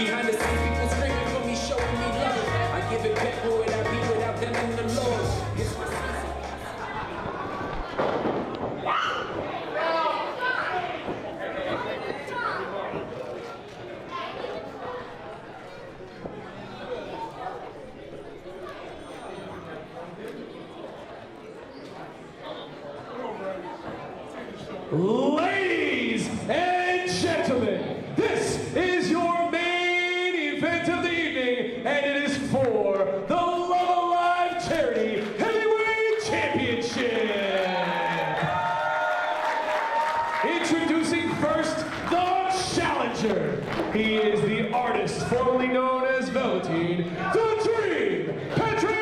Behind the scenes, people screaming for me, showing me love. I give it back, who would I be without them in the Lord? It's my Ladies and gentlemen, this is your main event of the evening, and it is for the Love Alive Charity Heavyweight Championship. Introducing first, the challenger. He is the artist formerly known as Velveteen, the Dream, Patrick.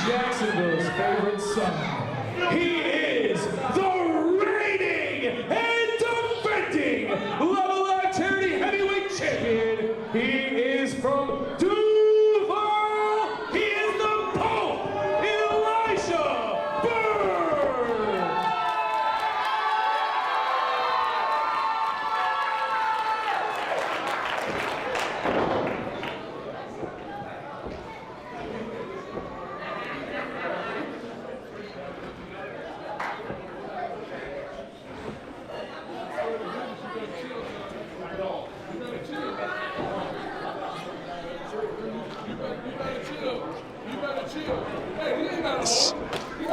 Jacksonville's favorite son. He is the reigning and defending Love Alive Charity Heavyweight Champion. He is from Duuuval. He is the Pope, Burke. This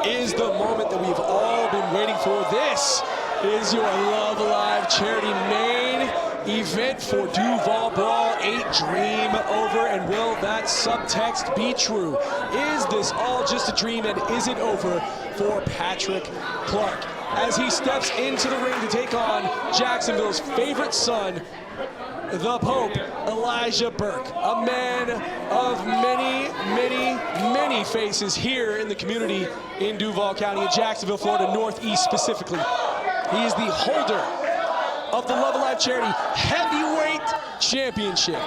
is the moment that we've all been waiting for. This is your Love Alive Charity main event for Duuuval Brawl 8 Dream over. And will that subtext be true? Is this all just a dream, and is it over for Patrick Clark as he steps into the ring to take on Jacksonville's favorite son, the Pope, Burke, a man of many faces here in the community in Duval County, in Jacksonville, Florida, Northeast specifically. He is the holder of the Love Alive Charity Heavyweight Championship.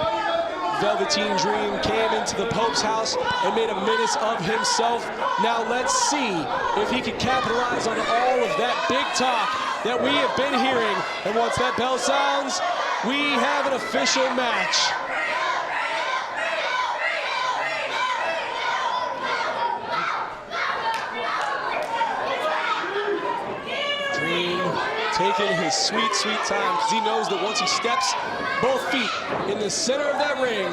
Velveteen Dream came into the Pope's house and made a menace of himself. Now let's see if he can capitalize on all of that big talk that we have been hearing. And once that bell sounds, we have an official match. Dream taking his sweet time, because he knows that once he steps both feet in the center of that ring,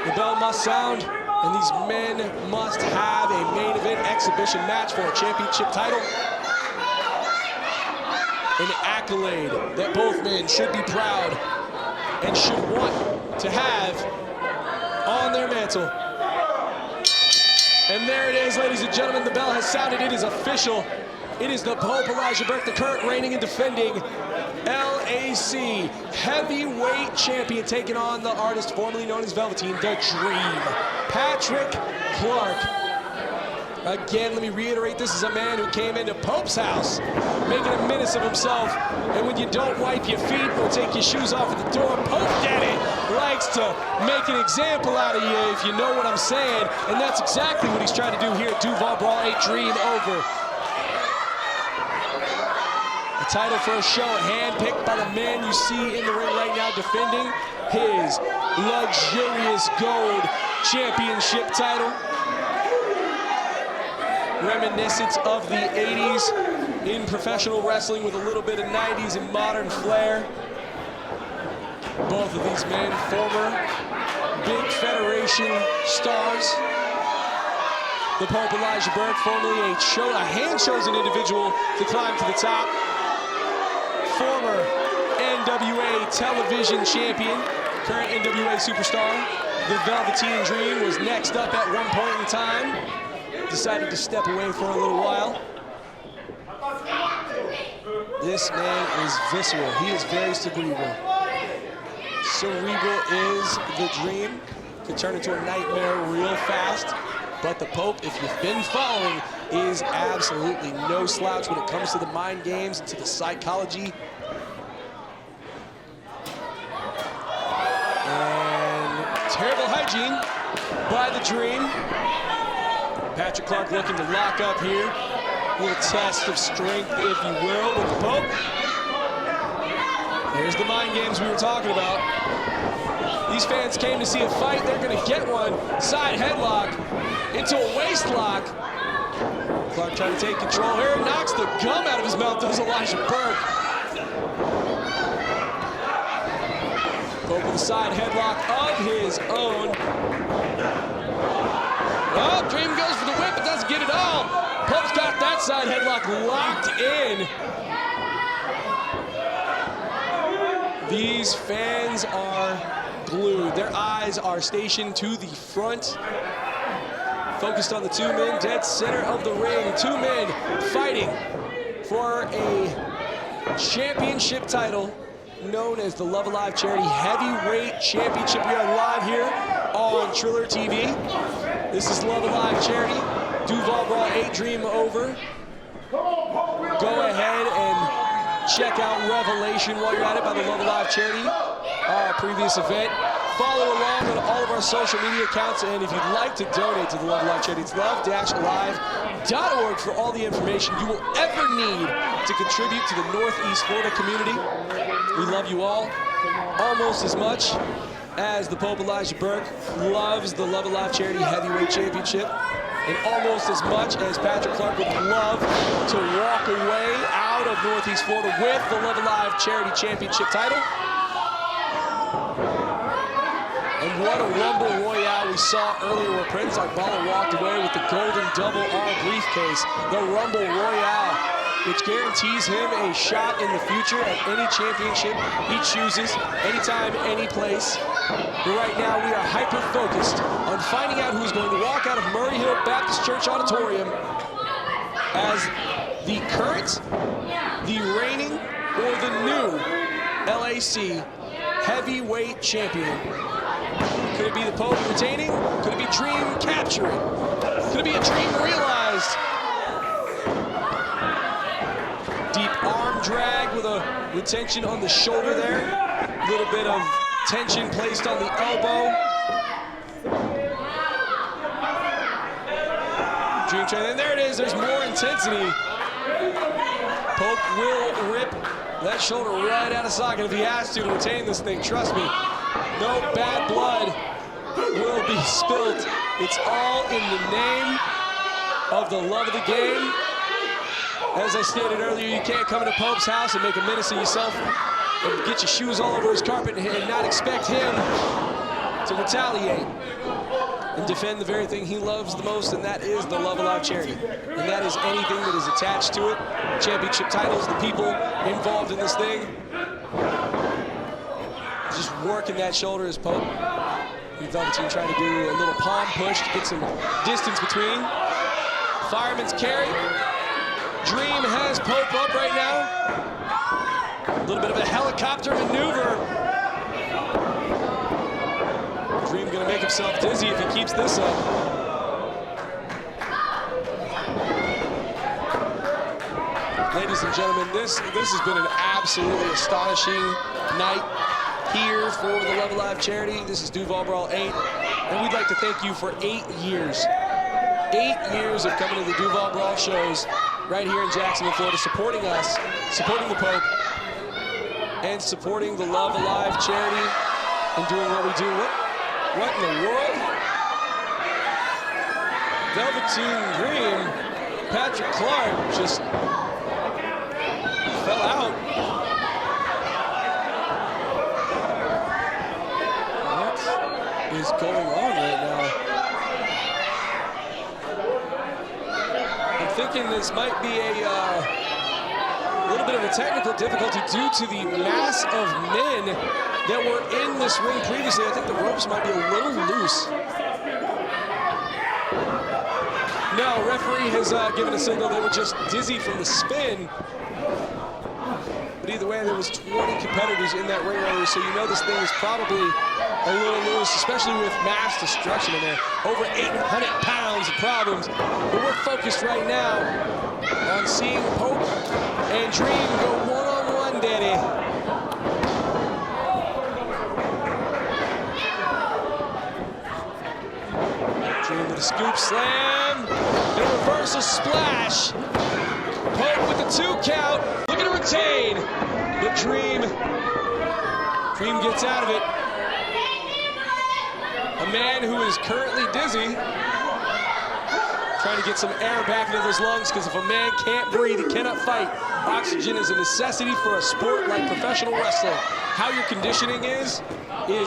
the bell must sound, and these men must have a main event exhibition match for a championship title. An accolade that both men should be proud and should want to have on their mantle. And there it is, ladies and gentlemen, the bell has sounded. It is official. It is the Pope, Burke, the current reigning and defending LAC Heavyweight Champion, taking on the artist formerly known as Velveteen, the Dream, Patrick Clark. Again, let me reiterate, this is a man who came into Pope's house making a menace of himself, and when you don't wipe your feet or take your shoes off at the door, Pope Daddy likes to make an example out of you, if you know what I'm saying, and that's exactly what he's trying to do here at Duuuval Brawl 8 Dream over. The title for a show, handpicked by the man you see in the ring right now defending his luxurious gold championship title. Reminiscent of the 80s in professional wrestling with a little bit of 90s and modern flair. Both of these men, former big federation stars. The Pope, Burke, formerly a hand-chosen individual to climb to the top. Former NWA television champion, current NWA superstar. The Velveteen Dream was next up at one point in time. Decided to step away for a little while. This man is visceral. He is very cerebral. Cerebral is the Dream. could turn into a nightmare real fast. But the Pope, if you've been following, is absolutely no slouch when it comes to the mind games and to the psychology. And terrible hygiene by the Dream. Patrick Clark looking to lock up here. A little test of strength, if you will, with the Pope. There's the mind games we were talking about. These fans came to see a fight. They're going to get one. Side headlock into a waist lock. Clark trying to take control here. Knocks the gum out of his mouth, does Elijah Burke. Pope with a side headlock of his own. Oh, Dream goes for the whip, but doesn't get it all. Pope's got that side headlock locked in. These fans are glued. Their eyes are stationed to the front. Focused on the two men, dead center of the ring. Two men fighting for a championship title known as the Love Alive Charity Heavyweight Championship. We are live here on Triller TV. This is Love Alive Charity. Duuuval Brawl 8 Dream over. Go ahead and check out Revelation while you're at it by the Love Alive Charity, our previous event. Follow along on all of our social media accounts, and if you'd like to donate to the Love Alive Charity, it's love-alive.org for all the information you will ever need to contribute to the Northeast Florida community. We love you all almost as much as the Pope Elijah Burke loves the Love Alive Charity Heavyweight Championship, and almost as much as Patrick Clark would love to walk away out of Northeast Florida with the Love Alive Charity Championship title. And what a Rumble Royale we saw earlier where Prince Akbala walked away with the golden double R briefcase. The Rumble Royale, which guarantees him a shot in the future at any championship he chooses, anytime, any place. But right now we are hyper-focused on finding out who's going to walk out of Murray Hill Baptist Church Auditorium as the current, the reigning, or the new LAC heavyweight champion. Could it be the Pope retaining? Could it be Dream capturing? Could it be a Dream realized? Deep arm drag with a retention on the shoulder there. A little bit of tension placed on the elbow. Dream train, and there it is, there's more intensity. Pope will rip that shoulder right out of socket if he has to retain this thing, trust me. No bad blood will be spilt. It's all in the name of the love of the game. As I stated earlier, you can't come into Pope's house and make a menace of yourself and get your shoes all over his carpet and not expect him to retaliate and defend the very thing he loves the most, and that is the Love Alive Charity. And that is anything that is attached to it. Championship titles, the people involved in this thing. Just working that shoulder as Pope. Velveteen trying to do a little palm push to get some distance between. Fireman's carry. Dream has Pope up right now. A little bit of a helicopter maneuver. Dream gonna make himself dizzy if he keeps this up. Ladies and gentlemen, this has been an absolutely astonishing night here for the Love Alive Charity. This is Duuuval Brawl 8, and we'd like to thank you for 8 years. 8 years of coming to the Duuuval Brawl shows right here in Jacksonville, Florida, supporting us, supporting the Pope, and supporting the Love Alive Charity and doing what we do. What in the world? Velveteen Dream, Patrick Clark just fell out. What is going on right now? I'm thinking this might be a little bit of a technical difficulty due to the mass of men that were in this ring previously. I think the ropes might be a little loose. No, referee has given a signal they were just dizzy from the spin. But either way, there was 20 competitors in that ring area, so you know this thing is probably a little loose, especially with mass destruction in there. Over 800 pounds of problems. But we're focused right now on seeing Pope and Dream go one-on-one, Daddy. Dream with a scoop slam, and a reversal splash. Pope with the 2 count, looking to retain, but Dream gets out of it. A man who is currently dizzy, trying to get some air back into his lungs, because if a man can't breathe, he cannot fight. Oxygen is a necessity for a sport like professional wrestling. How your conditioning is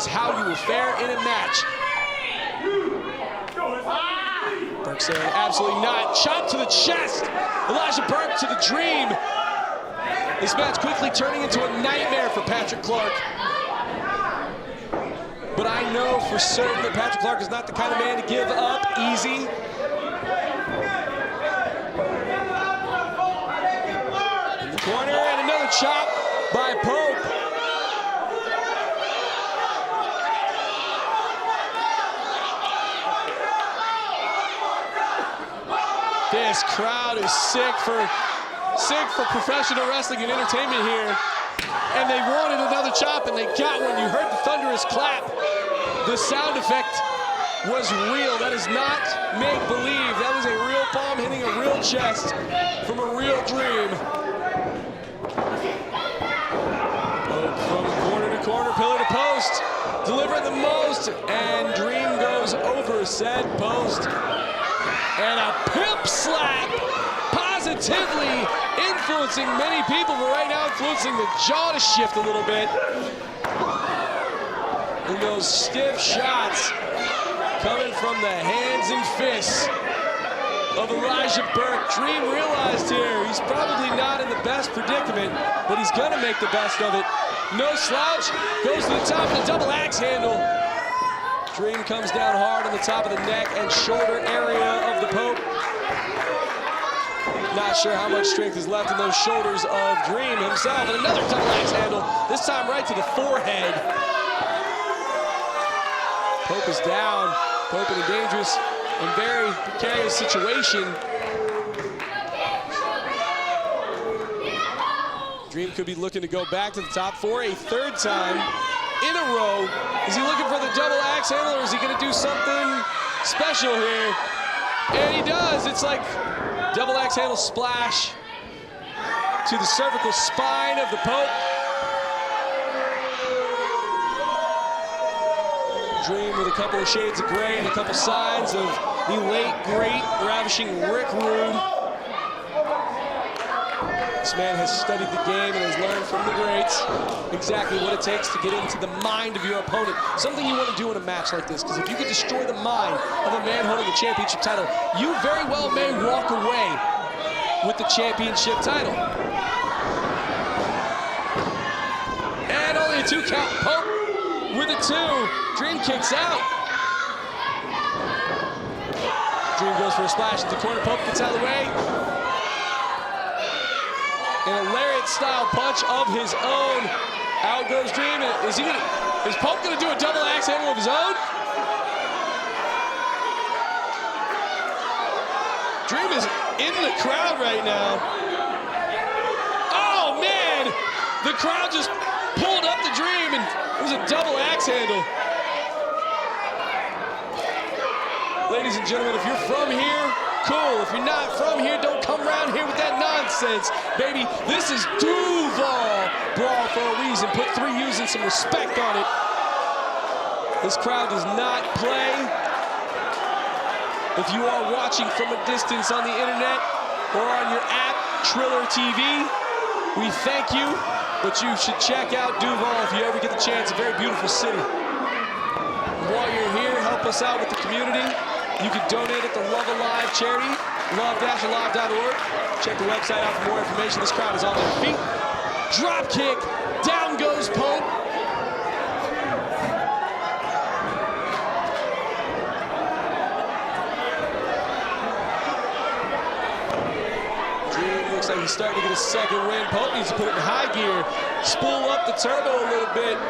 how you will fare in a match. Burke saying absolutely not. Chop to the chest. Elijah Burke to the Dream. This match quickly turning into a nightmare for Patrick Clark. But I know for certain that Patrick Clark is not the kind of man to give up easy. In the corner, and another chop by Pope. This crowd is sick for professional wrestling and entertainment here. And they wanted another chop, and they got one. You heard the thunderous clap. The sound effect was real. That is not make-believe. That was a real palm hitting a real chest from a real Dream. Poke from corner to corner, pillar to post. Delivering the most, and Dream goes over said post. And a pimp slap, positively influencing many people, but right now influencing the jaw to shift a little bit. And those stiff shots coming from the hands and fists of Elijah Burke. Dream realized here he's probably not in the best predicament, but he's gonna make the best of it. No slouch, goes to the top of the double axe handle. Dream comes down hard on the top of the neck and shoulder area of the Pope. Not sure how much strength is left in those shoulders of Dream himself. And another double axe handle, this time right to the forehead. Pope is down. Pope in a dangerous and very precarious situation. Dream could be looking to go back to the top for a 3rd time in a row. Is he looking for the double axe handle, or is he gonna do something special here? And he does. It's like double axe handle splash to the cervical spine of the Pope. Dream with a couple of shades of gray and a couple signs of the late, great, ravishing Rick Rude. This man has studied the game and has learned from the greats exactly what it takes to get into the mind of your opponent. Something you want to do in a match like this, because if you can destroy the mind of a man holding a championship title, you very well may walk away with the championship title. And only a 2 count. Pope with a 2. Dream kicks out. Dream goes for a splash at the corner. Pope gets out of the way. And a lariat-style punch of his own. Out goes Dream. And is Pope gonna do a double axe handle of his own? Dream is in the crowd right now. Oh man! The crowd just pulled up the Dream, and it was a double axe handle. Ladies and gentlemen, if you're from here, cool. If you're not from here, don't come around here with that nonsense, baby. This is Duuuval Brawl for a reason. Put 3 U's and some respect on it. This crowd does not play. If you are watching from a distance on the internet or on your app, Triller TV, we thank you, but you should check out Duuuval if you ever get the chance. A very beautiful city. While you're here, help us out with the community. You can donate at the Love Alive charity, love-alive.org. Check the website out for more information. This crowd is on their feet. Drop kick, down goes Pope. Dream looks like he's starting to get a second wind. Pope needs to put it in high gear, spool up the turbo a little bit.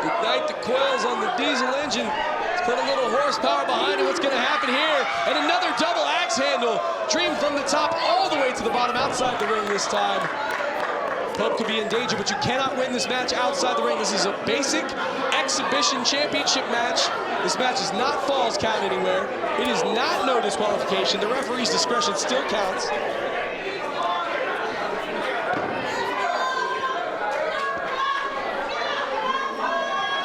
Ignite the coils on the diesel engine. Let's put a little horsepower behind it. What's going to happen here? And another double axe handle. Dream from the top all the way to the bottom outside the ring this time. Pope could be in danger, but you cannot win this match outside the ring. This is a basic exhibition championship match. This match is not falls count anywhere. It is not no disqualification. The referee's discretion still counts.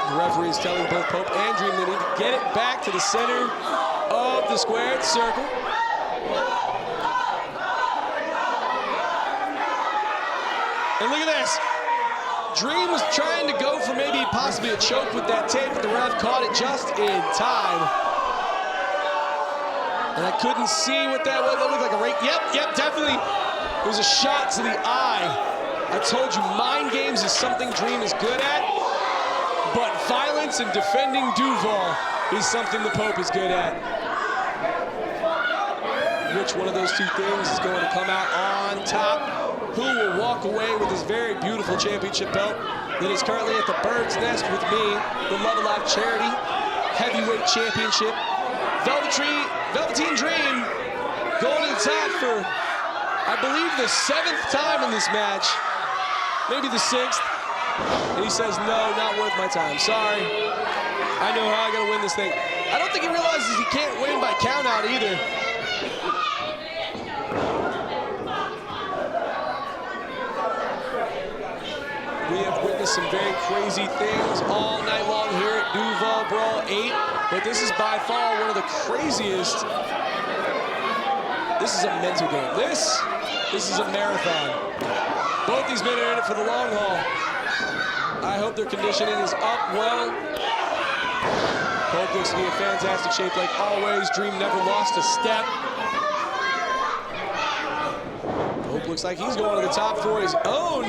The referee is telling both Pope and Dream they need to get it back to the center of the squared circle. And look at this. Dream was trying to go for maybe possibly a choke with that tape, but the ref caught it just in time. And I couldn't see what that was. That looked like a rake. Yep, definitely. It was a shot to the eye. I told you, mind games is something Dream is good at, but violence and defending Duuuval is something the Pope is good at. Which one of those two things is going to come out on top? Who will walk away with his very beautiful championship belt that is currently at the Bird's Nest with me, the Love Alive Charity Heavyweight Championship. Velveteen Dream going to the top for, I believe, the 7th time in this match, maybe the 6th. And he says, no, not worth my time. Sorry. I know how I gotta win this thing. I don't think he realizes he can't win by count out either. We have witnessed some very crazy things all night long here at Duuuval Brawl 8, but this is by far one of the craziest. This is a mental game. This is a marathon. Both these men are in it for the long haul. I hope their conditioning is up well. Pope looks to be in fantastic shape like always. Dream never lost a step. Pope looks like he's going to the top for his own.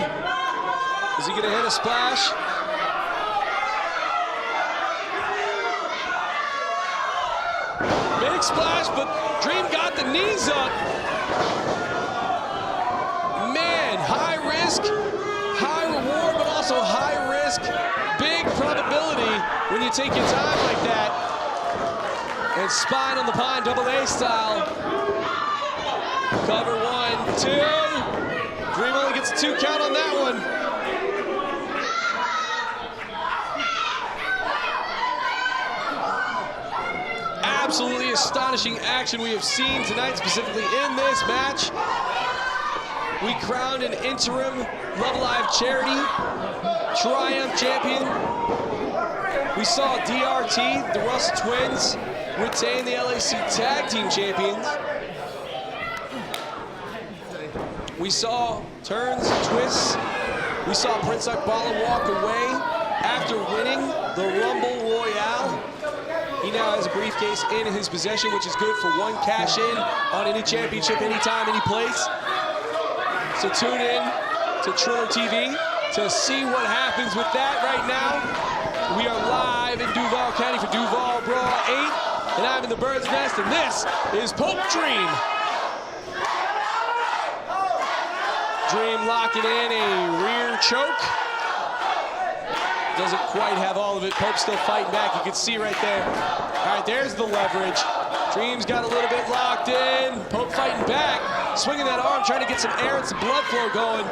Is he gonna hit a splash? Big splash, but Dream got the knees up. Man, high risk, high reward, but also high risk. Big probability when you take your time like that. And spine on the pine, double A style. Cover 1, 2. Dream only gets a 2 count on that one. Absolutely astonishing action we have seen tonight, specifically in this match. We crowned an interim Love Alive Charity Triumph champion. We saw DRT, the Russell Twins, retain the LAC Tag Team Champions. We saw turns, twists. We saw Prince Akbala walk away after winning the Rumble Royale. He now has a briefcase in his possession, which is good for one cash in on any championship, anytime, any place. So tune in to Triller TV to see what happens with that right now. We are live in Duuval County for Duuuval Brawl 8, and I'm in the Bird's Nest, and this is Pope Dream. Dream locking in a rear choke. Doesn't quite have all of it. Pope's still fighting back. You can see right there. All right, there's the leverage. Dream's got a little bit locked in. Pope fighting back, swinging that arm, trying to get some air and some blood flow going.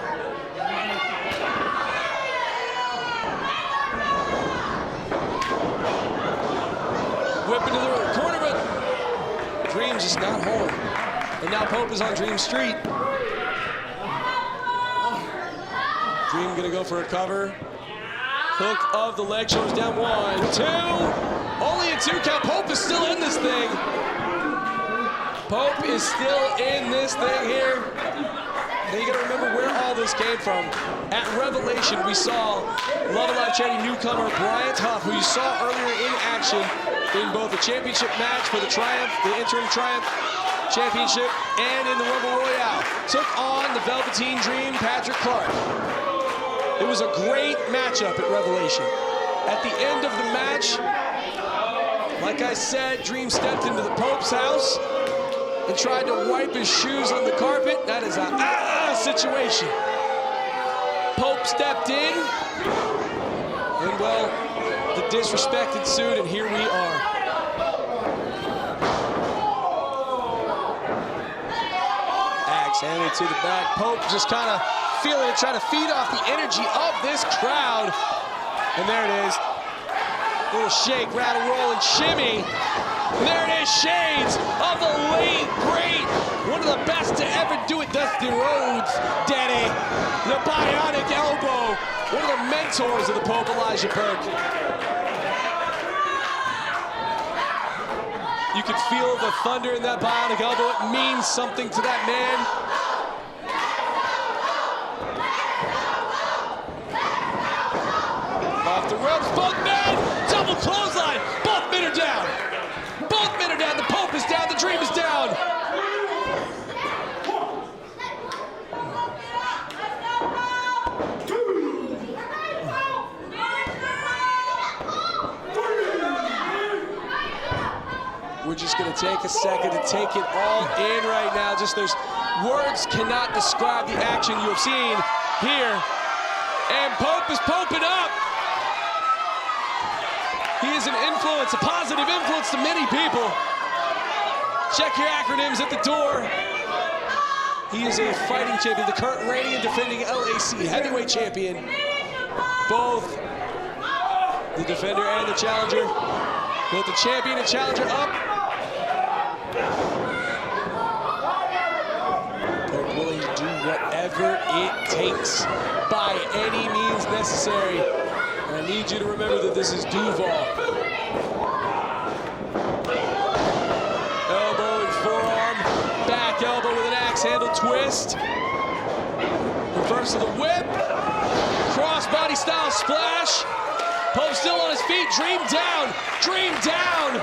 Whip into the corner, but Dream's just not home. And now Pope is on Dream Street. Dream gonna go for a cover. Hook of the leg, shoulders down, 1, 2. Only a 2 count. Pope is still in this thing. Pope is still in this thing here. And you gotta remember where all this came from. At Revelation, we saw Love Alive Charity newcomer Bryant Huff, who you saw earlier in action in both the championship match for the Triumph, the interim Triumph Championship, and in the Rumble Royale. Took on the Velveteen Dream, Patrick Clark. It was a great matchup at Revelation. At the end of the match, like I said, Dream stepped into the Pope's house, and tried to wipe his shoes on the carpet. That is a situation. Pope stepped in, and well, the disrespect ensued, and here we are. Axe handed to the back. Pope just kind of feeling it, trying to feed off the energy of this crowd. And there it is. Little shake, rattle, roll, and shimmy. And there it is, shades of the late, great, one of the best to ever do it, Dusty Rhodes, Daddy. The bionic elbow, one of the mentors of the Pope, Elijah Burke. You can feel the thunder in that bionic elbow. It means something to that man. Off the ropes, both men, double clothesline, both men are down. Both men are down, the Pope is down, the Dream is down. We're just gonna take a second to take it all in right now. Just words cannot describe the action you have seen here. And Pope is poping up. He is an influence, a positive influence to many people. Check your acronyms at the door. He is a fighting champion, the current reigning and defending LAC heavyweight champion. Both the defender and the challenger. Both the champion and challenger up. Pope willing to do whatever it takes by any means necessary. And I need you to remember that this is Duuuval. Elbow and forearm, back elbow with an axe handle twist. Reverse of the whip, crossbody style splash. Pope still on his feet, Dream down, Dream down.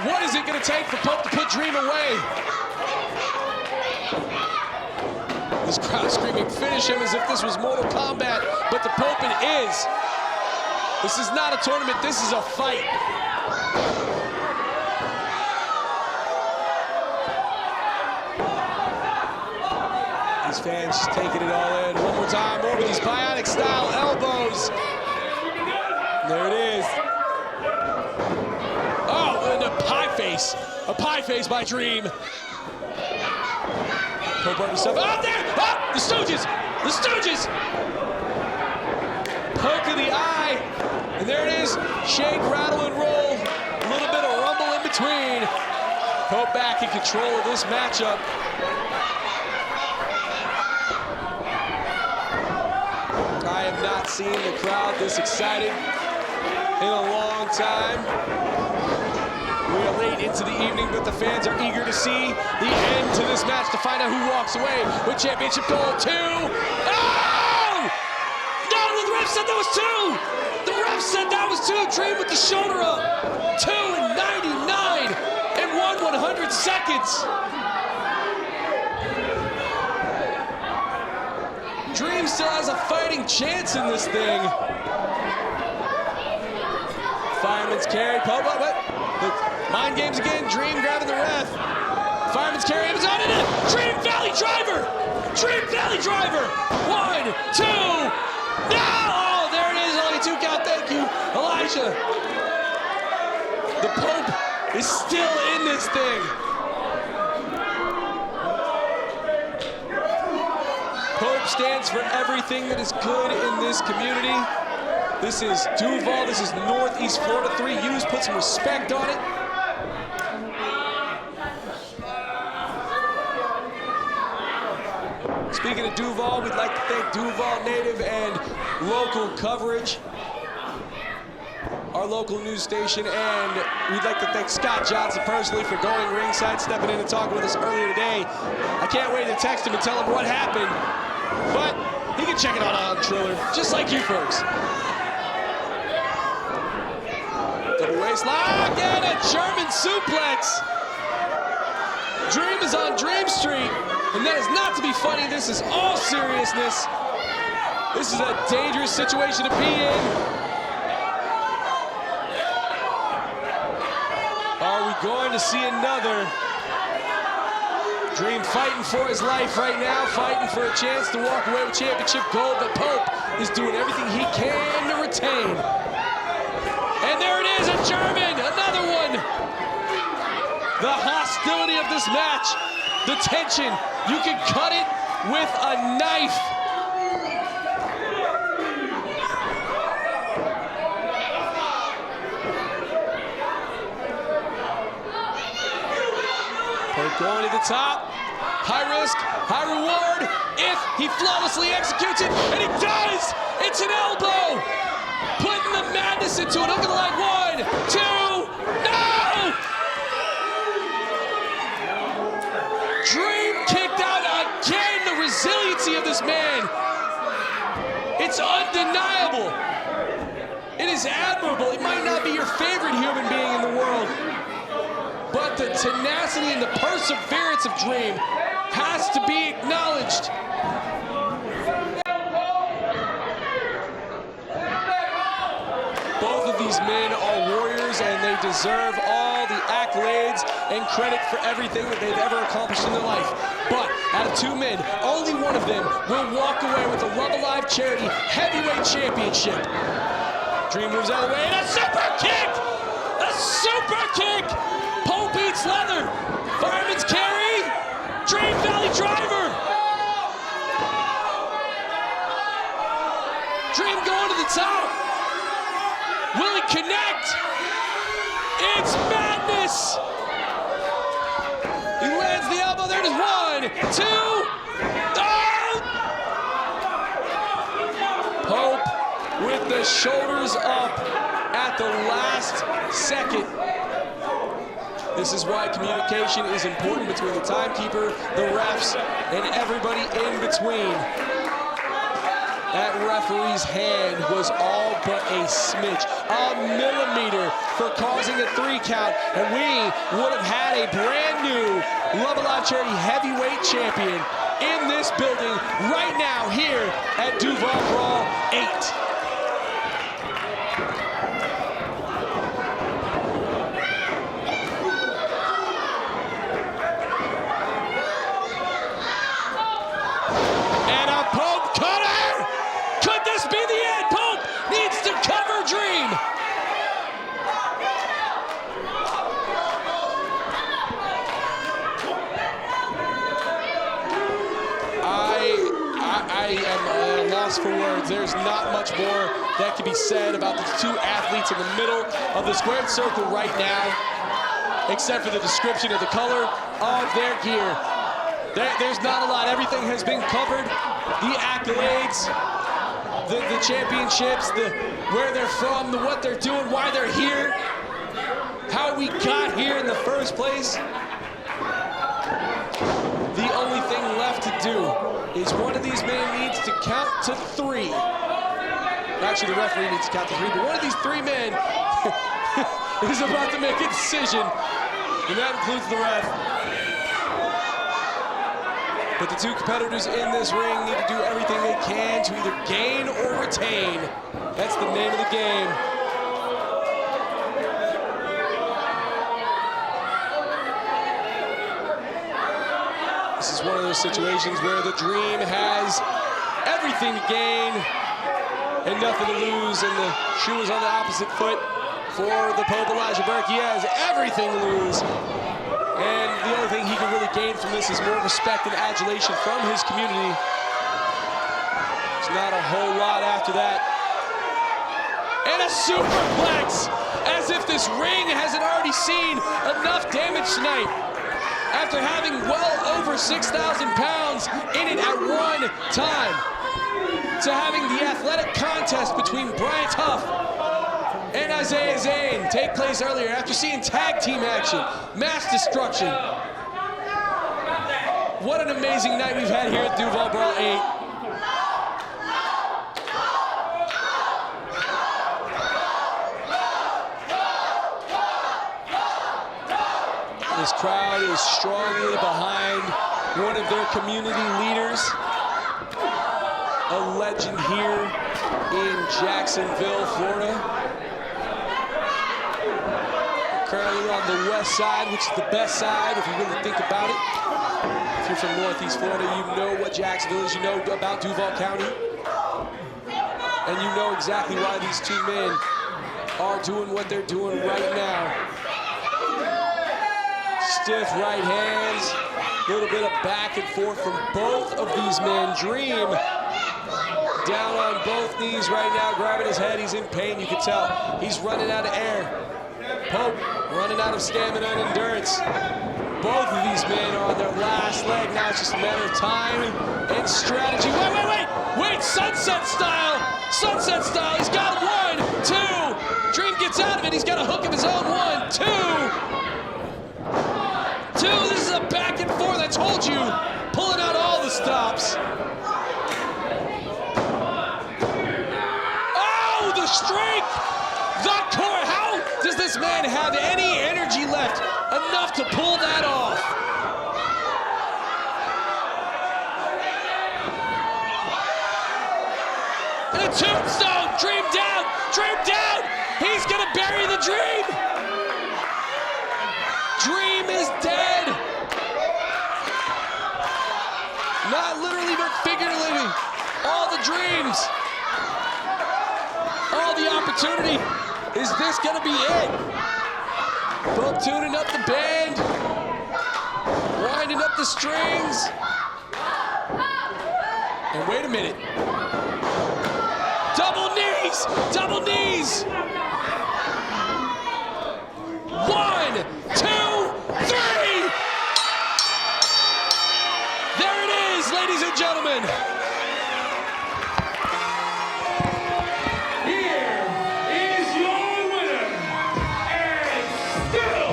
What is it gonna take for Pope to put Dream away? This crowd screaming, finish him, as if this was Mortal Kombat, but the Pope is. This is not a tournament, this is a fight. These fans just taking it all in. One more time, over these bionic style elbows. There it is. Oh, and a pie face by Dream. Pope brought himself out there. Oh, the Stooges, the Stooges. Poke of the eye, and there it is. Shake, rattle, and roll. A little bit of rumble in between. Pope back in control of this matchup. I have not seen the crowd this excited in a long time. We are late into the evening, but the fans are eager to see the end to this match to find out who walks away with championship gold. 2. Oh! No, the ref said that was 2. The ref said that was 2. Dream with the shoulder up. 2 and 99 and 1/100 seconds. Dream still has a fighting chance in this thing. Fireman's carry, Pope, what? Mind games again, Dream grabbing the ref. Fireman's carry, it was on it. Dream Valley Driver! Dream Valley Driver! 1, 2, no! Oh, there it is, only 2 count, thank you, Elijah. The Pope is still in this thing. Pope stands for everything that is good in this community. This is Duuuval, this is Northeast Florida. 3 U's, put some respect on it. Speaking of Duuuval, we'd like to thank Duuuval native and local coverage, our local news station, and we'd like to thank Scott Johnson personally for going ringside, stepping in and talking with us earlier today. I can't wait to text him and tell him what happened, but he can check it out on Triller, just like you folks. Double waist lock and a German suplex. Dream is on Dream Street, and that is not to be funny. This is all seriousness. This is a dangerous situation to be in. we're going to see another. Dream fighting for his life right now, fighting for a chance to walk away with championship gold, but Pope is doing everything he can to retain. And there it is, a German, another one. The hostility of this match, the tension, you can cut it with a knife. Pope going to the top, high risk, high reward, if he flawlessly executes it, and he does! It's an elbow! Putting the madness into it, over the line, 1, 2, no! Dream kicked out again, the resiliency of this man. It's undeniable. It is admirable. It might not be your favorite human being in the world, but the tenacity and the perseverance of Dream has to be acknowledged. Both of these men are warriors, and they deserve all the accolades and credit for everything that they've ever accomplished in their life. But out of 2 men, only one of them will walk away with the Love Alive Charity Heavyweight Championship. Dream moves out of the way, and a super kick! A super kick! Pope beats leather. Fireman's carry. Dream Valley driver. Dream going to the top. Will he connect? It's madness. He lands the elbow. There it is. 1, 2. Oh! Pope with the shoulders up at the last second. This is why communication is important between the timekeeper, the refs, and everybody in between. That referee's hand was all but a smidge, a millimeter for causing a 3 count, and we would have had a brand new Love Alive Charity Heavyweight Champion in this building right now here at Duuuval Brawl 8. Dream. I am at a loss for words. There's not much more that can be said about the 2 athletes in the middle of the squared circle right now, except for the description of the color of their gear. There's not a lot. Everything has been covered. The accolades, the championships, where they're from, what they're doing, why they're here, how we got here in the first place. The only thing left to do is one of these men needs to count to 3. Actually, the referee needs to count to 3, but one of these 3 men is about to make a decision, and that includes the ref. But the 2 competitors in this ring need to do everything they can to either gain or retain. That's the name of the game. This is one of those situations where the Dream has everything to gain and nothing to lose, and the shoe is on the opposite foot for the Pope Elijah Burke. He has everything to lose. And the only thing he can really gain from this is more respect and adulation from his community. There's not a whole lot after that. And a superplex, as if this ring hasn't already seen enough damage tonight. After having well over 6,000 pounds in it at one time, to having the athletic contest between Bryant Huff and Isaiah Zane take place earlier, after seeing tag team action, mass destruction. What an amazing night we've had here at Duuuval Brawl 8. This crowd is strongly behind one of their community leaders, a legend here in Jacksonville, Florida. currently on the west side, which is the best side if you really think about it. If you're from Northeast Florida, you know what Jacksonville is, you know about Duuval County. And you know exactly why these two men are doing what they're doing right now. Stiff right hands, a little bit of back and forth from both of these men. Dream down on both knees right now, grabbing his head. He's in pain, you can tell. He's running out of air. Pope running out of stamina and endurance. Both of these men are on their last leg. Now it's just a matter of time and strategy. Wait, sunset style. Sunset style, he's got 1, 2. Dream gets out of it, he's got a hook of his own. 1, 2. 2, this is a back and forth, I told you. Pulling out all the stops. Oh, the strength, the core. How does this man have any energy left enough to pull that off? And a tombstone, Dream down, he's gonna bury the Dream. Dream is dead. Not literally, but figuratively. All the dreams, all the opportunity. Is this gonna be it? Both tuning up the band, winding up the strings. And wait a minute. Double knees, double knees. 1, 2, 3. There it is, ladies and gentlemen. Here is your winner, and still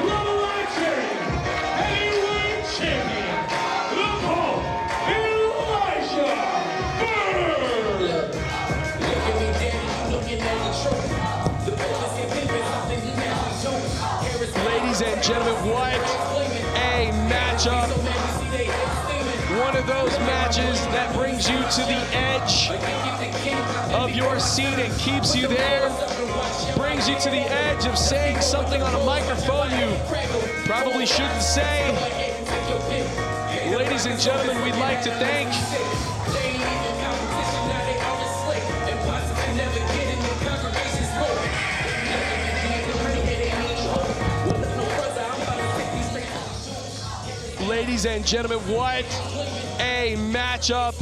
Level Live Charity Heavyweight Champion, the Pope, Elijah Burke. Look at me, daddy, you know you're not the truth. The purpose is living something you never do. Ladies and gentlemen, what a matchup. One of those matches that brings you to the edge of your seat and keeps you there. Brings you to the edge of saying something on a microphone you probably shouldn't say. Ladies and gentlemen, we'd like to thank Ladies and gentlemen, what a matchup.